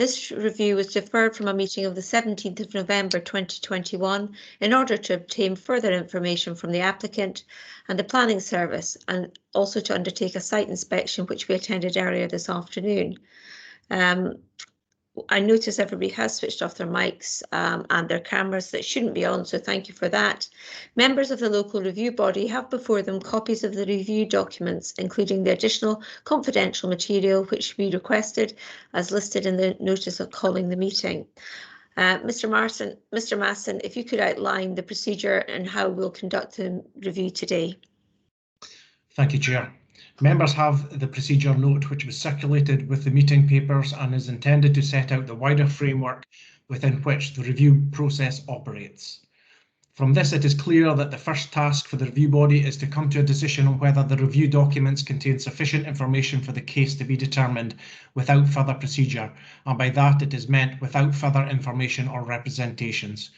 This review was deferred from a meeting of the 17th of November 2021 in order to obtain further information from the applicant and the planning service, and also to undertake a site inspection, which we attended earlier this afternoon. I notice everybody has switched off their mics and their cameras that shouldn't be on, so thank you for that. Members of the local review body have before them copies of the review documents, including the additional confidential material which we requested as listed in the notice of calling the meeting. Mr. Masson, if you could outline the procedure and how we'll conduct the review today. Thank you, Chair. Members have the procedure note which was circulated with the meeting papers and is intended to set out the wider framework within which the review process operates. From this, it is clear that the first task for the review body is to come to a decision on whether the review documents contain sufficient information for the case to be determined without further procedure, and by that it is meant without further information or representations.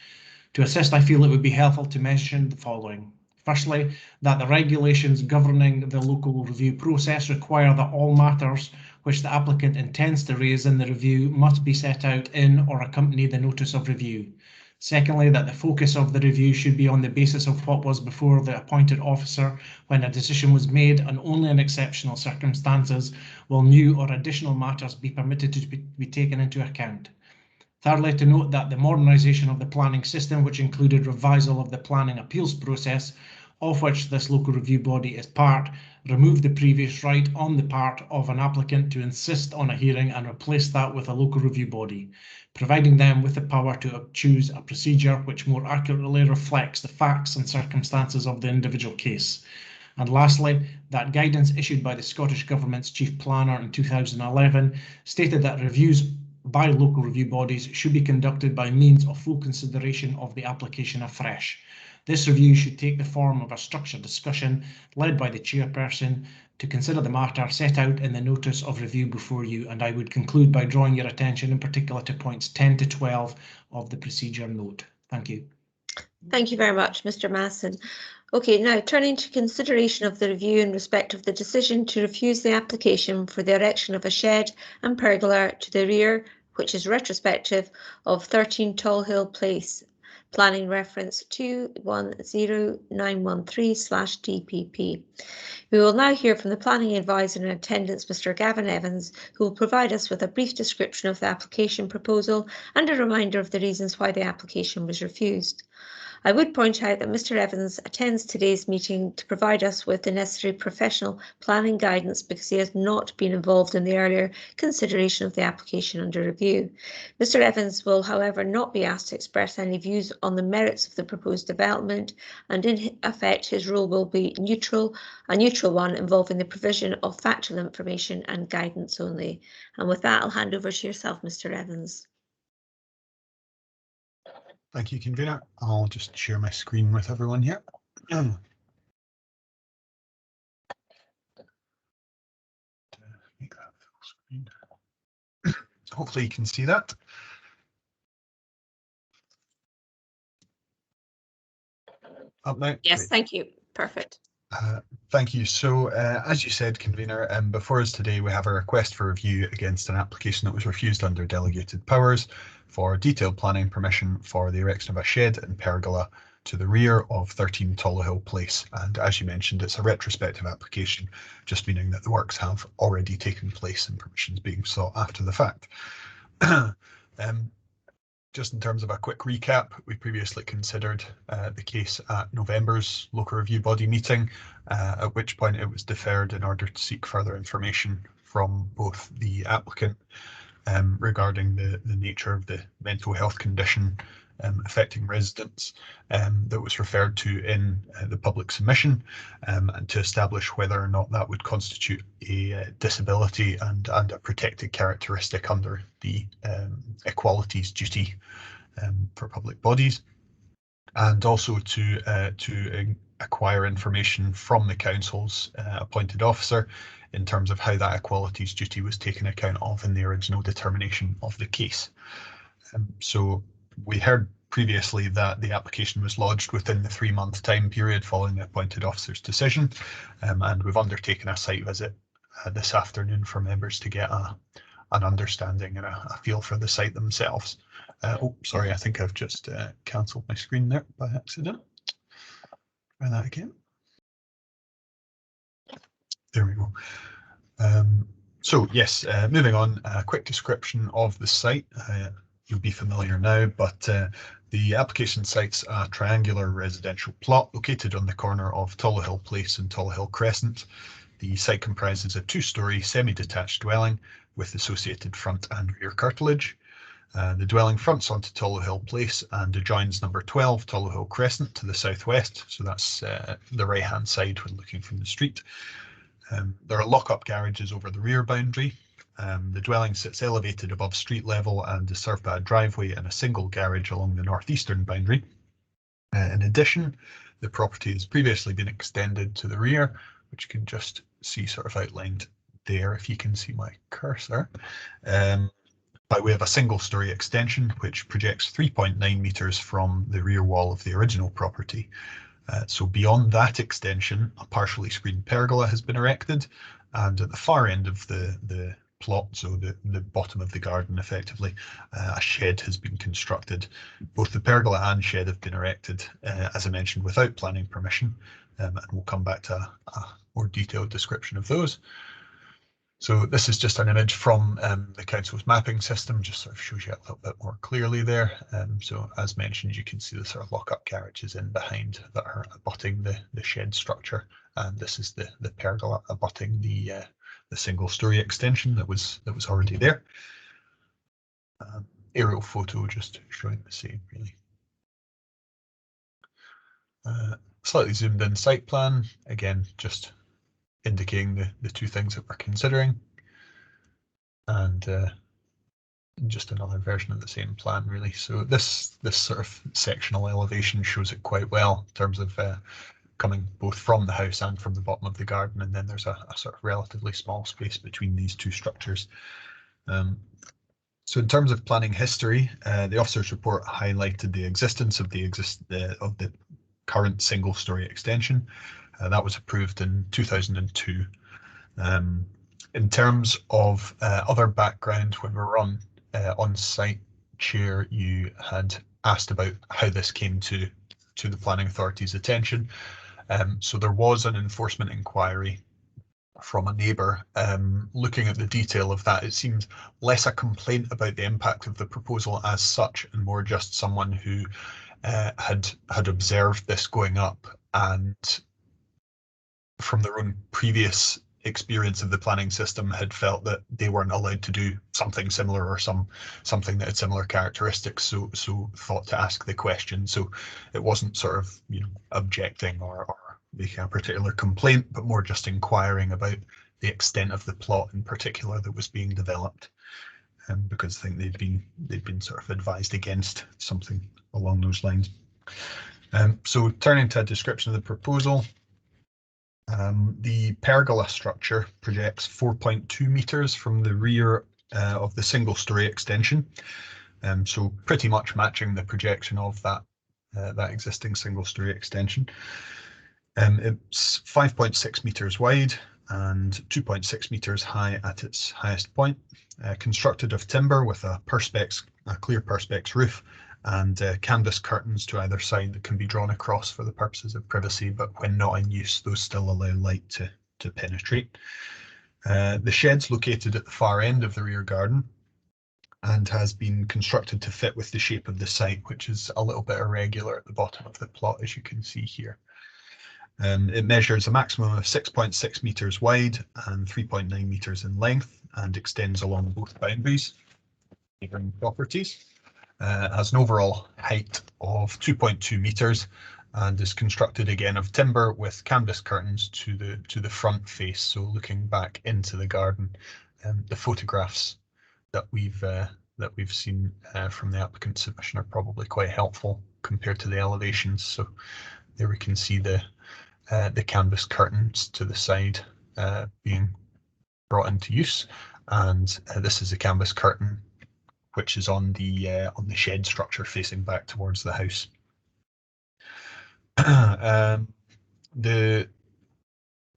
To assist, I feel it would be helpful to mention the following. Firstly, that the regulations governing the local review process require that all matters which the applicant intends to raise in the review must be set out in or accompany the notice of review. Secondly, that the focus of the review should be on the basis of what was before the appointed officer when a decision was made, and only in exceptional circumstances will new or additional matters be permitted to be taken into account. Thirdly, to note that the modernisation of the planning system, which included revisal of the planning appeals process, of which this local review body is part, removed the previous right on the part of an applicant to insist on a hearing and replaced that with a local review body, providing them with the power to choose a procedure which more accurately reflects the facts and circumstances of the individual case. And lastly, that guidance issued by the Scottish Government's Chief Planner in 2011 stated that reviews by local review bodies should be conducted by means of full consideration of the application afresh. This review should take the form of a structured discussion led by the chairperson to consider the matter set out in the notice of review before you, and I would conclude by drawing your attention in particular to points 10 to 12 of the procedure note. Thank you. Thank you very much, Mr. Masson. Okay, now turning to consideration of the review in respect of the decision to refuse the application for the erection of a shed and pergola to the rear, which is retrospective, of 13 Tall Hill Place, planning reference 210913/DPP. We will now hear from the planning advisor in attendance, Mr. Gavin Evans, who will provide us with a brief description of the application proposal and a reminder of the reasons why the application was refused. I would point out that Mr. Evans attends today's meeting to provide us with the necessary professional planning guidance because he has not been involved in the earlier consideration of the application under review. Mr. Evans will, however, not be asked to express any views on the merits of the proposed development, and in effect his role will be a neutral one involving the provision of factual information and guidance only. And with that, I'll hand over to yourself, Mr. Evans. Thank you, Convener. I'll just share my screen with everyone here. Make that full screen. Hopefully you can see that. Up now? Yes, great. Thank you. Perfect. Thank you. So, as you said, Convener, before us today we have a request for review against an application that was refused under delegated powers for detailed planning permission for the erection of a shed and pergola to the rear of 13 Tall Hill Place. And as you mentioned, it's a retrospective application, just meaning that the works have already taken place and permissions being sought after the fact. Just in terms of a quick recap, we previously considered the case at November's local review body meeting, at which point it was deferred in order to seek further information from both the applicant regarding the nature of the mental health condition affecting residents that was referred to in the public submission, and to establish whether or not that would constitute a disability and a protected characteristic under the equalities duty for public bodies, and also to acquire information from the council's appointed officer in terms of how that equalities duty was taken account of in the original determination of the case. So we heard previously that the application was lodged within the 3-month time period following the appointed officer's decision, and we've undertaken a site visit this afternoon for members to get a an understanding and a feel for the site themselves. Oh, sorry, I think I've just cancelled my screen there by accident. Try that again. There we go. So yes, moving on, a quick description of the site. You'll be familiar now, but the application cites a triangular residential plot located on the corner of Tollihill Place and Tollihill Crescent. The site comprises a two-storey semi-detached dwelling with associated front and rear curtilage. The dwelling fronts onto Tollihill Place and adjoins number 12 Tollihill Crescent to the southwest, so that's the right-hand side when looking from the street. There are lock-up garages over the rear boundary. The dwelling sits elevated above street level and is served by a driveway and a single garage along the northeastern boundary. In addition, the property has previously been extended to the rear, which you can just see sort of outlined there if you can see my cursor, by way of a single-storey extension which projects 3.9 metres from the rear wall of the original property. So beyond that extension, a partially screened pergola has been erected, and at the far end of the plot, so the bottom of the garden effectively, a shed has been constructed. Both the pergola and shed have been erected, as I mentioned, without planning permission, and we'll come back to a more detailed description of those. So this is just an image from the council's mapping system, just sort of shows you a little bit more clearly there. So as mentioned, you can see the sort of lock-up garages in behind that are abutting the shed structure, and this is the pergola abutting the single-storey extension that was already there. Aerial photo just showing the same, really. Slightly zoomed in site plan, again just indicating the two things that we're considering, and just another version of the same plan, really. So this sort of sectional elevation shows it quite well in terms of coming both from the house and from the bottom of the garden, and then there's a sort of relatively small space between these two structures. So in terms of planning history, the officer's report highlighted the existence of the current single-storey extension. That was approved in 2002. In terms of other background, when we were on site, Chair, you had asked about how this came to the planning authority's attention. So there was an enforcement inquiry from a neighbour. Looking at the detail of that, it seems less a complaint about the impact of the proposal as such, and more just someone who had observed this going up, and from their own previous experience of the planning system had felt that they weren't allowed to do something similar or something that had similar characteristics, so thought to ask the question. So it wasn't sort of, you know, objecting or making a particular complaint, but more just inquiring about the extent of the plot in particular that was being developed, because I think they'd been sort of advised against something along those lines. So turning to a description of the proposal. The pergola structure projects 4.2 metres from the rear of the single-storey extension, so pretty much matching the projection of that existing single-storey extension. It's 5.6 metres wide and 2.6 metres high at its highest point, constructed of timber with a clear perspex roof, and canvas curtains to either side that can be drawn across for the purposes of privacy, but when not in use, those still allow light to penetrate. The shed's located at the far end of the rear garden and has been constructed to fit with the shape of the site, which is a little bit irregular at the bottom of the plot, as you can see here. It measures a maximum of 6.6 metres wide and 3.9 metres in length, and extends along both boundaries, neighbouring properties. Has an overall height of 2.2 metres and is constructed again of timber with canvas curtains to the front face, so looking back into the garden. The photographs that we've seen from the applicant submission are probably quite helpful compared to the elevations. So there we can see the canvas curtains to the side being brought into use, and this is a canvas curtain which is on the shed structure facing back towards the house. The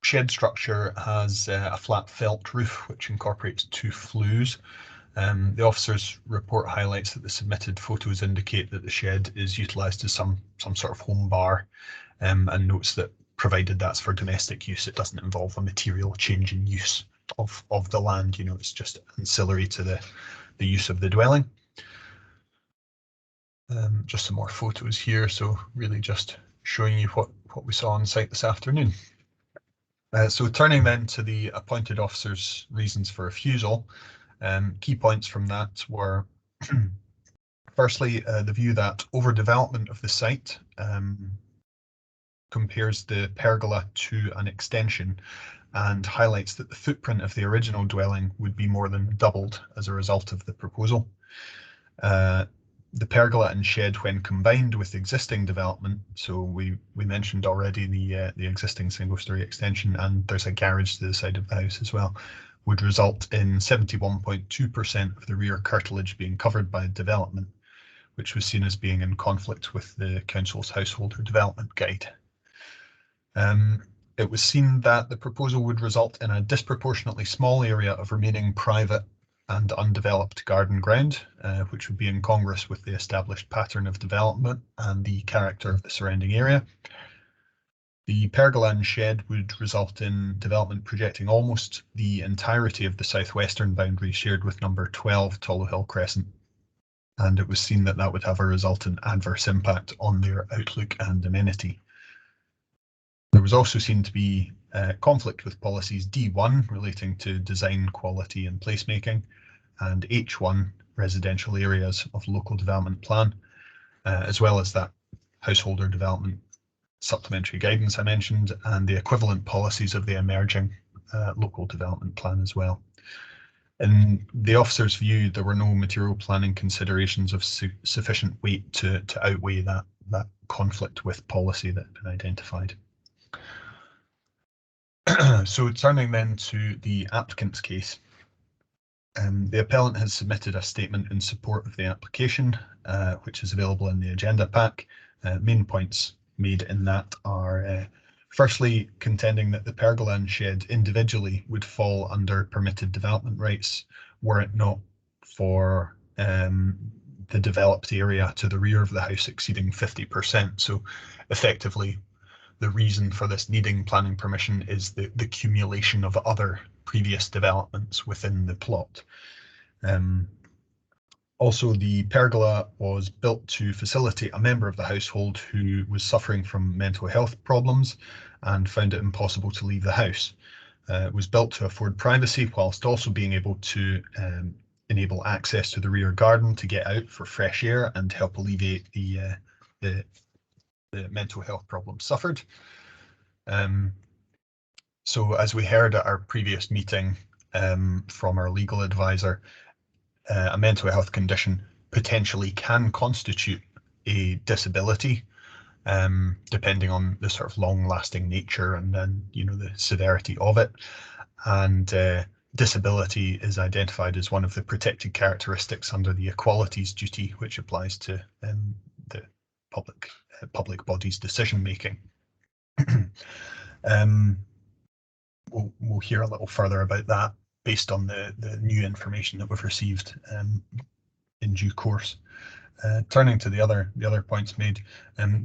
shed structure has a flat felt roof which incorporates 2 flues. The officer's report highlights that the submitted photos indicate that the shed is utilised as some sort of home bar, and notes that provided that's for domestic use, it doesn't involve a material change in use of the land. You know, it's just ancillary to the use of the dwelling. Just some more photos here, so really just showing you what we saw on site this afternoon. So turning then to the appointed officer's reasons for refusal, key points from that were firstly, the view that overdevelopment of the site compares the pergola to an extension and highlights that the footprint of the original dwelling would be more than doubled as a result of the proposal. The pergola and shed, when combined with existing development, so we mentioned already the existing single-storey extension, and there's a garage to the side of the house as well, would result in 71.2% of the rear curtilage being covered by development, which was seen as being in conflict with the council's householder development guide. It was seen that the proposal would result in a disproportionately small area of remaining private and undeveloped garden ground, which would be incongruous with the established pattern of development and the character of the surrounding area. The pergola and shed would result in development projecting almost the entirety of the southwestern boundary shared with number 12 Tollo Hill Crescent, and it was seen that that would have a resultant adverse impact on their outlook and amenity. There was also seen to be conflict with policies D1 relating to design, quality and placemaking, and H1 residential areas of local development plan, as well as that householder development supplementary guidance I mentioned, and the equivalent policies of the emerging local development plan as well. In the officer's view, there were no material planning considerations of sufficient weight to outweigh that conflict with policy that had been identified. So turning then to the applicant's case, the appellant has submitted a statement in support of the application, which is available in the agenda pack. Main points made in that are firstly, contending that the pergola and shed individually would fall under permitted development rights were it not for the developed area to the rear of the house exceeding 50%. So effectively, the reason for this needing planning permission is the accumulation of other previous developments within the plot. Also, the pergola was built to facilitate a member of the household who was suffering from mental health problems and found it impossible to leave the house. It was built to afford privacy whilst also being able to enable access to the rear garden to get out for fresh air and help alleviate the mental health problems suffered. So as we heard at our previous meeting from our legal advisor, a mental health condition potentially can constitute a disability, depending on the sort of long-lasting nature and then, you know, the severity of it. And disability is identified as one of the protected characteristics under the equalities duty, which applies to the public body's decision making. We'll hear a little further about that based on the new information that we've received in due course. Turning to the other points made,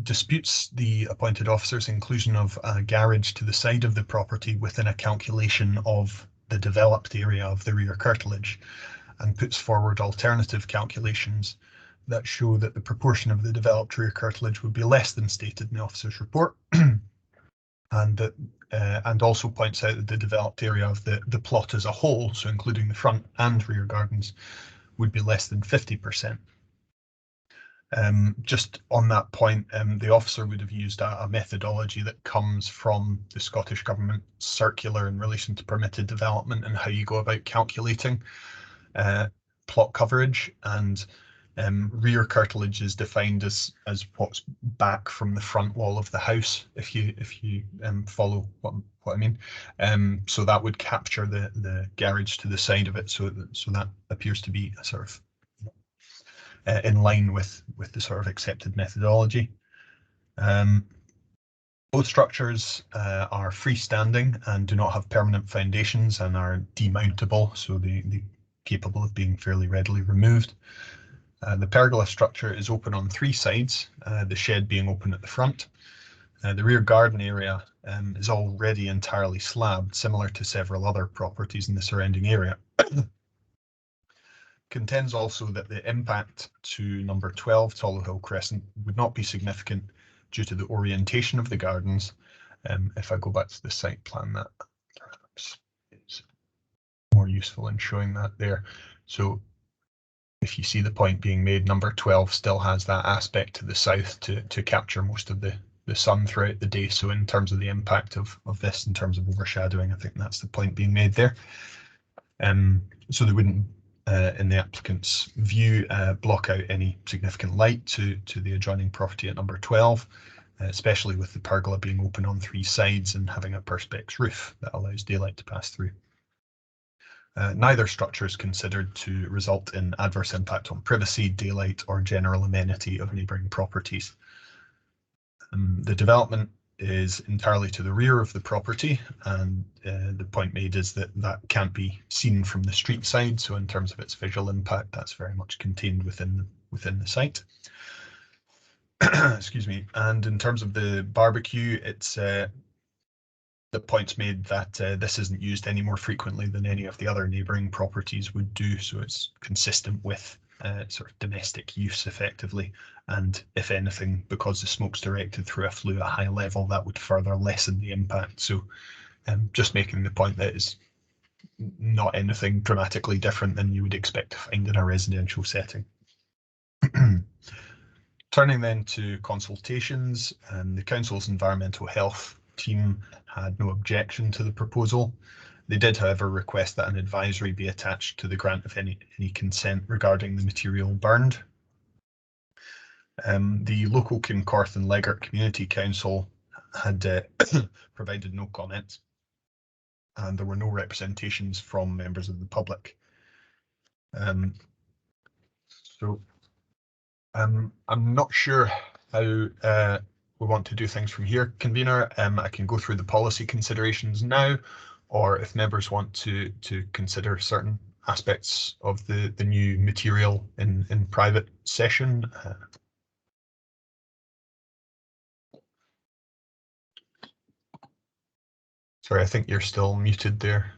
disputes the appointed officer's inclusion of a garage to the side of the property within a calculation of the developed area of the rear curtilage, and puts forward alternative calculations that show that the proportion of the developed rear curtilage would be less than stated in the officer's report, and also points out that the developed area of the plot as a whole, so including the front and rear gardens, would be less than 50%. Just on that point, the officer would have used a methodology that comes from the Scottish Government circular in relation to permitted development and how you go about calculating plot coverage, and rear curtilage is defined as what's back from the front wall of the house, if you follow what I mean. So that would capture the garage to the side of it, so that appears to be a sort of in line with the sort of accepted methodology. Both structures are freestanding and do not have permanent foundations and are demountable, so they're capable of being fairly readily removed. The pergola structure is open on 3 sides, the shed being open at the front. The rear garden area is already entirely slabbed, similar to several other properties in the surrounding area. Contends also that the impact to number 12 Tollo Hill Crescent would not be significant due to the orientation of the gardens. If I go back to the site plan, that perhaps is more useful in showing that there. So if you see the point being made, number 12 still has that aspect to the south to capture most of the sun throughout the day. So in terms of the impact of this, in terms of overshadowing, I think that's the point being made there. So they wouldn't, in the applicant's view, block out any significant light to the adjoining property at number 12, especially with the pergola being open on 3 sides and having a perspex roof that allows daylight to pass through. Neither structure is considered to result in adverse impact on privacy, daylight, or general amenity of neighbouring properties. The development is entirely to the rear of the property, and the point made is that that can't be seen from the street side. So in terms of its visual impact, that's very much contained within the site. Excuse me. And in terms of the barbecue, it's the point's made that this isn't used any more frequently than any of the other neighbouring properties would do. So it's consistent with sort of domestic use effectively, and if anything, because the smoke's directed through a flue at high level, that would further lessen the impact. So just making the point that it's not anything dramatically different than you would expect to find in a residential setting. Turning then to consultations, the council's environmental health team had no objection to the proposal. They did, however, request that an advisory be attached to the grant of any consent regarding the material burned. The local Kincorth and Leggart Community Council had provided no comments, and there were no representations from members of the public. I'm not sure how we want to do things from here, convener. I can go through the policy considerations now, or if members want to consider certain aspects of the new material in private session. Sorry, I think you're still muted there.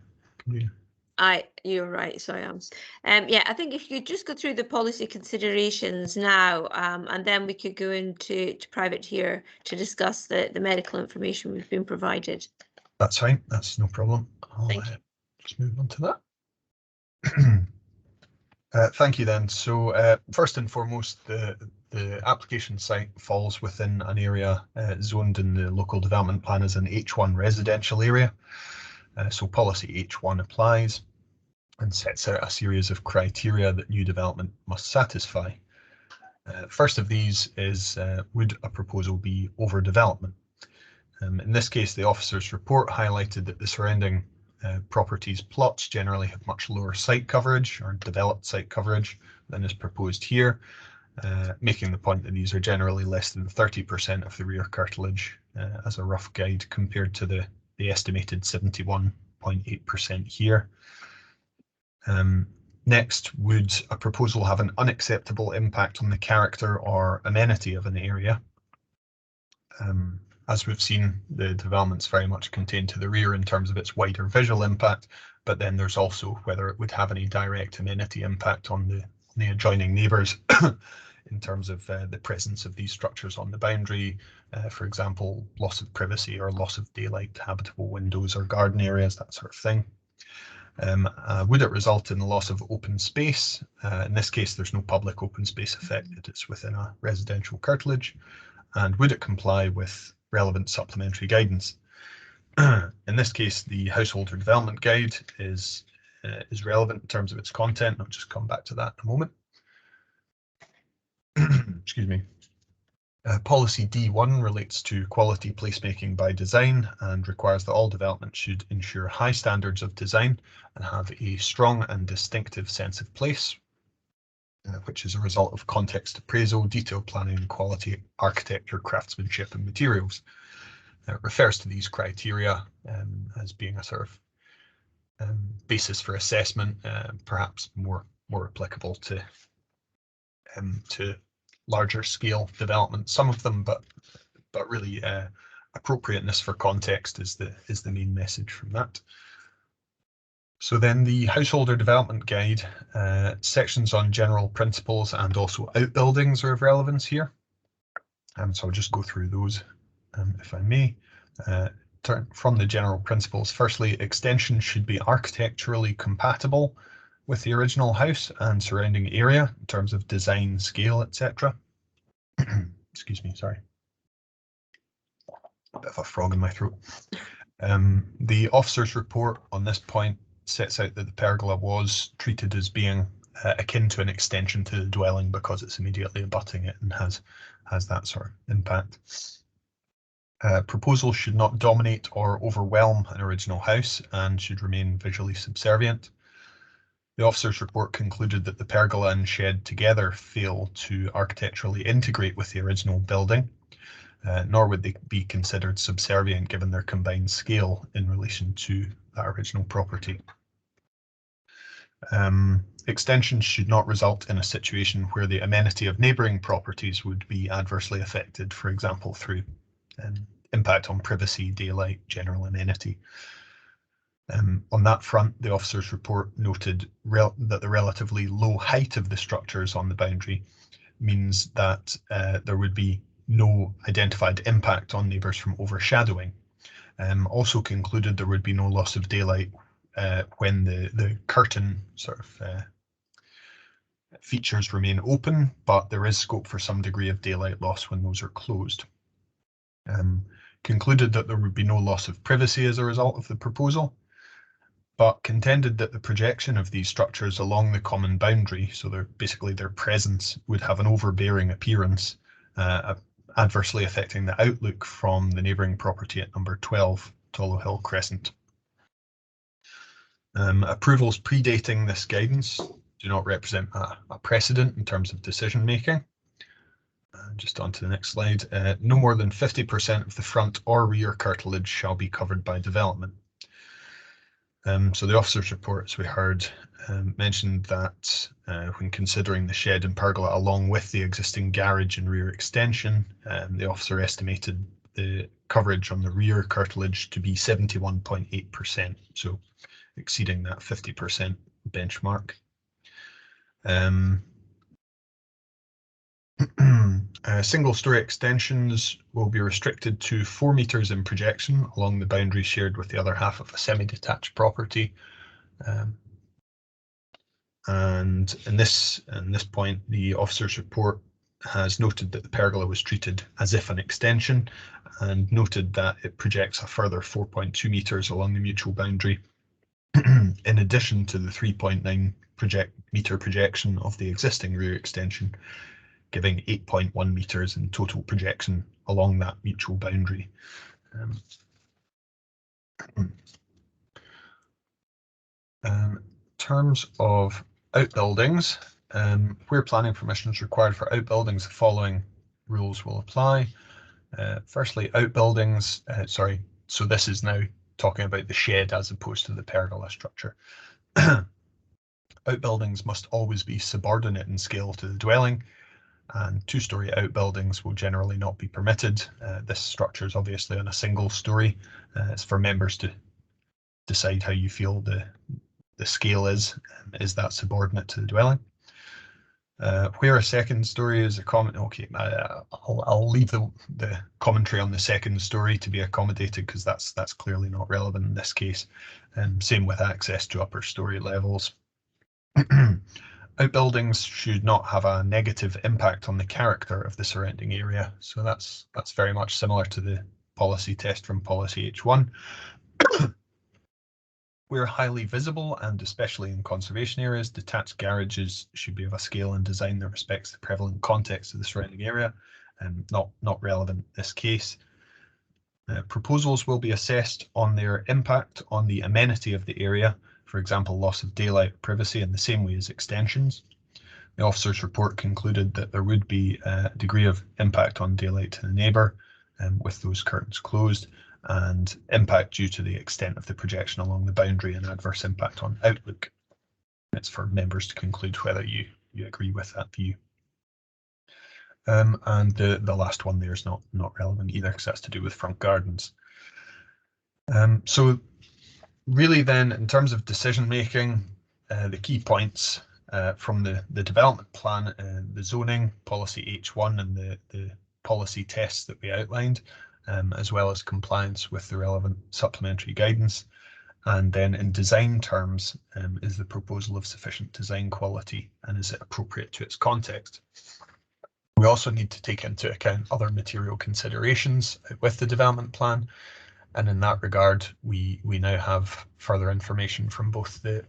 You're right, so I am. Yeah, I think if you just go through the policy considerations now, and then we could go into private here to discuss the medical information we've been provided. That's fine, that's no problem. I'll just move on to that. Thank you then. So first and foremost, the application site falls within an area zoned in the local development plan as an H1 residential area. So policy H1 applies and sets out a series of criteria that new development must satisfy. First of these is, would a proposal be overdevelopment? In this case, the officer's report highlighted that the surrounding properties plots generally have much lower site coverage or developed site coverage than is proposed here, making the point that these are generally less than 30% of the rear curtilage as a rough guide compared to the estimated 71.8% here. Next, would a proposal have an unacceptable impact on the character or amenity of an area? As we've seen, the development's very much contained to the rear in terms of its wider visual impact, but then there's also whether it would have any direct amenity impact on the adjoining neighbours in terms of the presence of these structures on the boundary, for example, loss of privacy or loss of daylight, habitable windows or garden areas, that sort of thing. Would it result in the loss of open space? In this case, there's no public open space affected, it's within a residential curtilage. And would it comply with relevant supplementary guidance? In this case, the Householder Development Guide is relevant in terms of its content. I'll just come back to that in a moment. Excuse me. Policy D1 relates to quality placemaking by design and requires that all development should ensure high standards of design and have a strong and distinctive sense of place, which is a result of context appraisal, detailed planning, quality architecture, craftsmanship and materials. refers to these criteria as being a sort of basis for assessment, perhaps more applicable to larger scale development. Some of them, but really appropriateness for context is the main message from that. So then the Householder Development Guide, sections on general principles and also outbuildings are of relevance here. So I'll just go through those if I may. From the general principles, firstly, extensions should be architecturally compatible with the original house and surrounding area in terms of design, scale, etc. Excuse me, sorry. A bit of a frog in my throat. The officer's report on this point sets out that the pergola was treated as being akin to an extension to the dwelling because it's immediately abutting it and has that sort of impact. Proposals should not dominate or overwhelm an original house and should remain visually subservient. The officer's report concluded that the pergola and shed together fail to architecturally integrate with the original building, nor would they be considered subservient given their combined scale in relation to that original property. Extensions should not result in a situation where the amenity of neighbouring properties would be adversely affected, for example, through impact on privacy, daylight, general amenity. On that front, the officer's report noted that the relatively low height of the structures on the boundary means that there would be no identified impact on neighbours from overshadowing. Also concluded there would be no loss of daylight when the curtain sort of features remain open, but there is scope for some degree of daylight loss when those are closed. Concluded that there would be no loss of privacy as a result of the proposal, but contended that the projection of these structures along the common boundary, so basically their presence, would have an overbearing appearance, adversely affecting the outlook from the neighbouring property at number 12, Tollo Hill Crescent. Approvals predating this guidance do not represent a precedent in terms of decision making. Just on to the next slide. No more than 50% of the front or rear curtilage shall be covered by development. So the officer's report, as we heard, mentioned that when considering the shed and pergola along with the existing garage and rear extension, the officer estimated the coverage on the rear curtilage to be 71.8%, so exceeding that 50% benchmark. Single-storey extensions will be restricted to 4 metres in projection along the boundary shared with the other half of a semi-detached property. And in this point, the officer's report has noted that the pergola was treated as if an extension and noted that it projects a further 4.2 metres along the mutual boundary, in addition to the 3.9 metre projection of the existing rear extension, giving 8.1 metres in total projection along that mutual boundary. In terms of outbuildings, where planning permission is required for outbuildings, the following rules will apply. Firstly, outbuildings, so this is now talking about the shed as opposed to the pergola structure. Outbuildings must always be subordinate in scale to the dwelling, and 2-storey outbuildings will generally not be permitted. This structure is obviously on a single storey. It's for members to decide how you feel the scale is that subordinate to the dwelling. Where a 2nd storey is I'll leave the commentary on the 2nd storey to be accommodated because that's clearly not relevant in this case. Same with access to upper storey levels. Outbuildings should not have a negative impact on the character of the surrounding area. So that's very much similar to the policy test from policy H1. Where highly visible, and especially in conservation areas, detached garages should be of a scale and design that respects the prevalent context of the surrounding area, and not relevant in this case. Proposals will be assessed on their impact on the amenity of the area, for example, loss of daylight or privacy, in the same way as extensions. The officer's report concluded that there would be a degree of impact on daylight to the neighbour, with those curtains closed, and impact due to the extent of the projection along the boundary and adverse impact on outlook. It's for members to conclude whether you agree with that view. And the last one there is not relevant either, because that's to do with front gardens. So really then, in terms of decision making, the key points from the development plan, the zoning policy H1 and the policy tests that we outlined, as well as compliance with the relevant supplementary guidance. And then in design terms, is the proposal of sufficient design quality and is it appropriate to its context? We also need to take into account other material considerations with the development plan. And in that regard, we now have further information from both the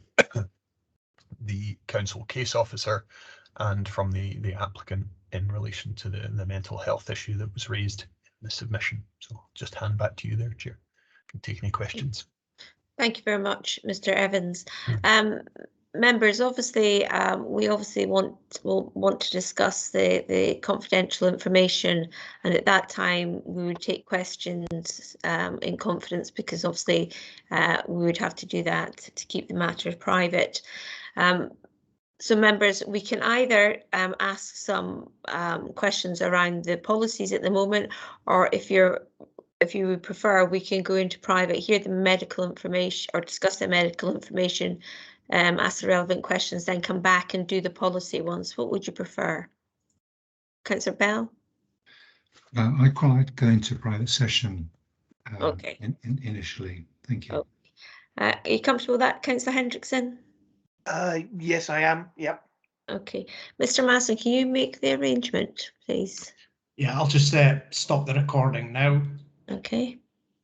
council case officer and from the applicant in relation to the mental health issue that was raised in the submission. So I'll just hand back to you there, Chair. Can take any questions. Thank you very much, Mr. Evans. Members, obviously, we obviously will want to discuss the confidential information, and at that time we would take questions in confidence, because obviously we would have to do that to keep the matter private. So members, we can either ask some questions around the policies at the moment, or if you would prefer, we can go into private, hear the medical information or discuss the medical information, ask the relevant questions, then come back and do the policy ones. What would you prefer? Councillor Bell? I quite like to go into private session Okay. Initially. Thank you. Are you comfortable with that, Councillor Hendrickson? Yes, I am. Yep. Okay. Mr. Masson, can you make the arrangement, please? Yeah, I'll just stop the recording now. Okay.